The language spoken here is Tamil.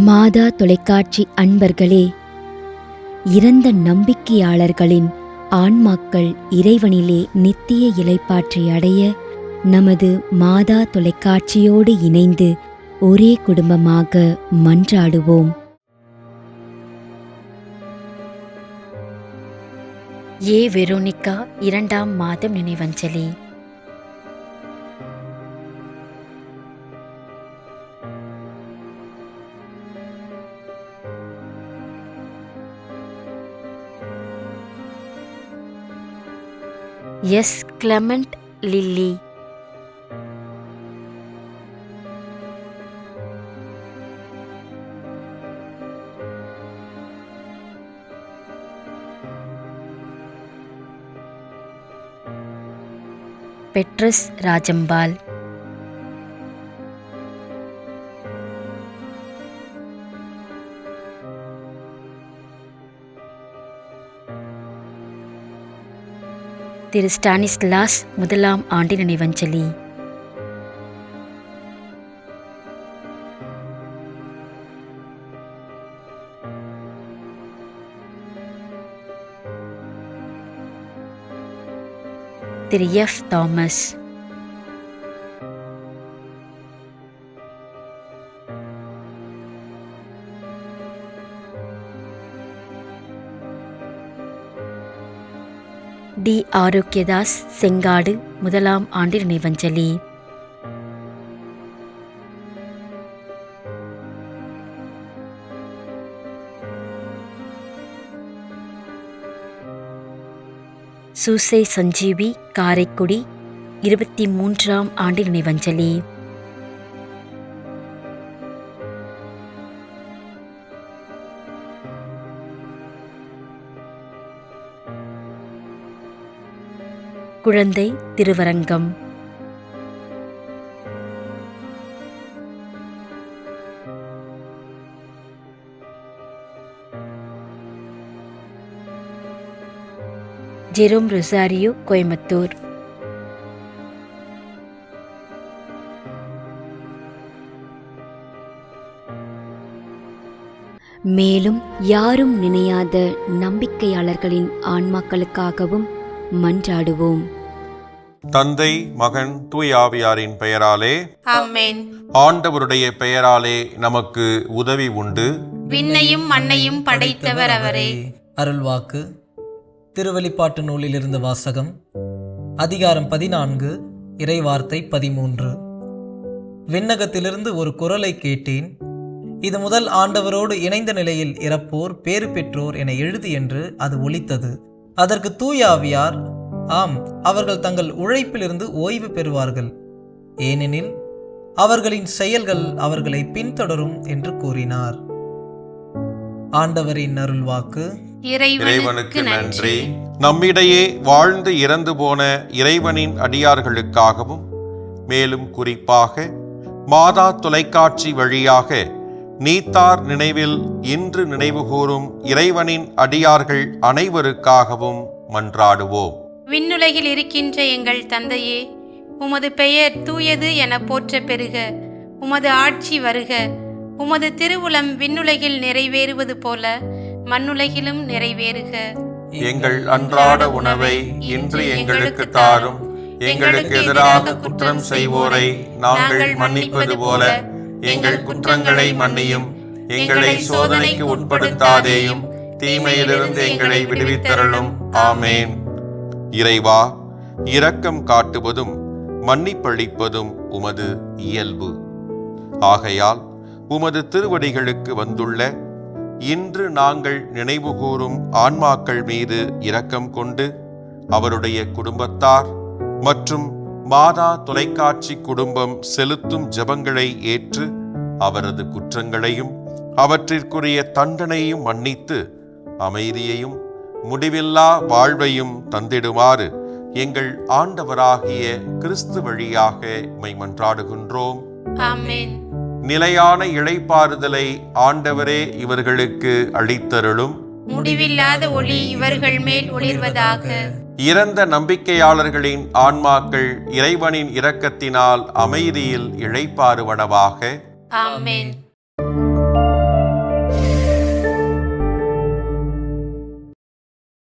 மாதா தொலைக்காட்சி அன்பர்களே, இறந்த நம்பிக்கையாளர்களின் ஆன்மாக்கள் இறைவனிலே நித்திய இளைப்பாற்றி அடைய நமது மாதா தொலைக்காட்சியோடு இணைந்து ஒரே குடும்பமாக மன்றாடுவோம். ஏ வெரோனிகா 2ஆம் மாதம் நினைவஞ்சலி. S. Clement Lilly. Petrus Rajambal. Thiru Stanislaus 1ஆம் ஆண்டு நினைவஞ்சலி. Thiru F. Thomas. T. Arokiyadas Sengadu 1ஆம் ஆண்டு நினைவஞ்சலி. சூசை சஞ்சீவி காரைக்குடி 23ஆம் ஆண்டு நினைவஞ்சலி. குழந்தை திருவரங்கம். Jerome Rosario Coimbatore. மேலும் யாரும் நினையாத நம்பிக்கையாளர்களின் ஆன்மாக்களுக்காகவும் மன்றாடுவோம். தந்தை, மகன், தூய ஆவியாரின் பெயராலே ஆமென். ஆண்டவருடைய பெயராலே நமக்கு உதவி உண்டு. விண்ணையும் மண்ணையும் படைத்தவர் அவரே. அருள்வாக்கு. திருவெளிப்பாட்டு நூலிலிருந்து வாசகம். அதிகாரம் 14, இறைவார்த்தை 13. விண்ணகத்திலிருந்து ஒரு குரலை கேட்டேன். இது முதல் ஆண்டவரோடு இணைந்த நிலையில் இறப்போர் பேறு பெற்றோர் என எழுது என்று அது ஒலித்தது. அதற்கு தூய ஆவியார், ஆம், அவர்கள் தங்கள் உழைப்பிலிருந்து ஓய்வு பெறுவார்கள், ஏனெனில் அவர்களின் செயல்கள் அவர்களை பின்தொடரும் என்று கூறினார். ஆண்டவரின் அருள்வாக்கு. இறைவனுக்கு நன்றி. நம்மிடையே வாழ்ந்து இறந்து போன இறைவனின் அடியார்களுக்காகவும், மேலும் குறிப்பாக மாதா தொலைக்காட்சி வழியாக நீத்தார் நினைவில் இன்று நினைவுகூரும் இறைவனின் அடியார்கள் அனைவருக்காகவும் மன்றாடுவோம். விண்ணுலகில் இருக்கின்ற எங்கள் தந்தையே, உமது பெயர் தூயது என போற்ற பெறுக. உமது ஆட்சி வருக. உமது திருவுளம் விண்ணுலகில் நிறைவேறுவது போல மண்ணுலகிலும் நிறைவேறுக. எங்கள் அன்றாட உணவை இன்று எங்களுக்கு தாரும். எங்களுக்கு எதிராக குற்றம் செய்வோரை நாங்கள் மன்னிப்பது போல எங்கள் குற்றங்களை மன்னியும். எங்களை சோதனைக்கு உட்படுத்தாதேயும், தீமையிலிருந்து எங்களை விடுவித்தருளும். ஆமேன். இறைவா, இரக்கம் காட்டுவதும் மன்னிப்பளிப்பதும் உமது இயல்பு. ஆகையால் உமது திருவடிகளுக்கு வந்துள்ள இன்று நாங்கள் நினைவுகூரும் ஆன்மாக்கள் மீது இரக்கம் கொண்டு அவருடைய குடும்பத்தார் மற்றும் மாதா தொலைக்காட்சி குடும்பம் செலுத்தும் ஜெபங்களை ஏற்று அவரது குற்றங்களையும் அவற்றிற்குரிய தண்டனையும் மன்னித்து அமைதியையும் முடிவில்லா வாழ்வையும் தந்திடுமாறு எங்கள் ஆண்டவராகிய கிறிஸ்து வழியாக உம்மை மன்றாடுகின்றோம். ஆமென். நிலையான இளைப்பாறுதலை ஆண்டவரே இவர்களுக்கு அளித்தருளும். முடிவில்லாத ஒளி இவர்கள் மேல் ஒளிர்வதாக. இறந்த நம்பிக்கையாளர்களின் ஆன்மாக்கள் இறைவனின் இரக்கத்தினால் அமைதியில் இளைப்பாறுவனவாக. ஆமென்.